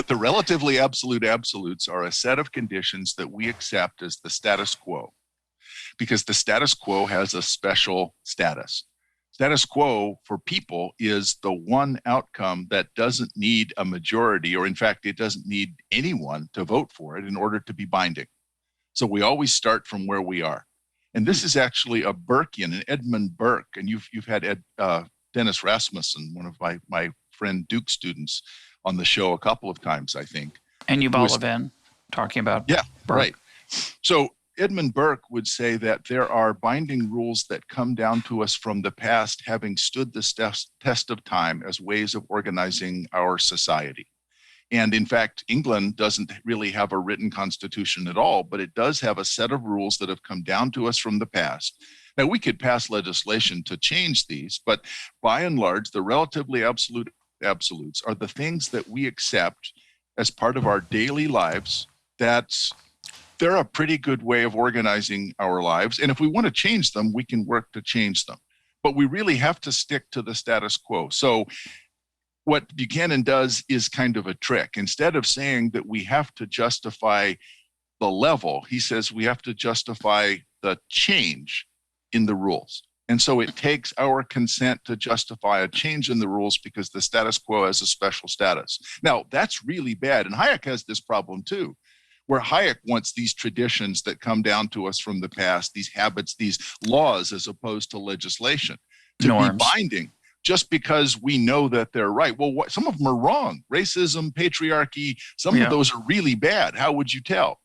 The relatively absolute absolutes are a set of conditions that we accept as the status quo, because the status quo has a special status. Status quo for people is the one outcome that doesn't need a majority, or in fact, it doesn't need anyone to vote for it in order to be binding. So we always start from where we are. And this is actually a Burkean, an Edmund Burke, and you've had Dennis Rasmussen, one of my friend Duke students, on the show a couple of times, I think. And Yuval Levin talking about Burke. Right. So Edmund Burke would say that there are binding rules that come down to us from the past, having stood the test of time as ways of organizing our society. And in fact, England doesn't really have a written constitution at all, but it does have a set of rules that have come down to us from the past. Now, we could pass legislation to change these, but by and large, the relatively absolute absolutes are the things that we accept as part of our daily lives. They're a pretty good way of organizing our lives. And if we want to change them, we can work to change them. But we really have to stick to the status quo. So what Buchanan does is kind of a trick. Instead of saying that we have to justify the level, he says we have to justify the change in the rules. And so it takes our consent to justify a change in the rules because the status quo has a special status. Now, that's really bad. And Hayek has this problem too, where Hayek wants these traditions that come down to us from the past, these habits, these laws, as opposed to legislation, to be binding just because we know that they're right. Well, some of them are wrong. Racism, patriarchy, some of those are really bad. How would you tell?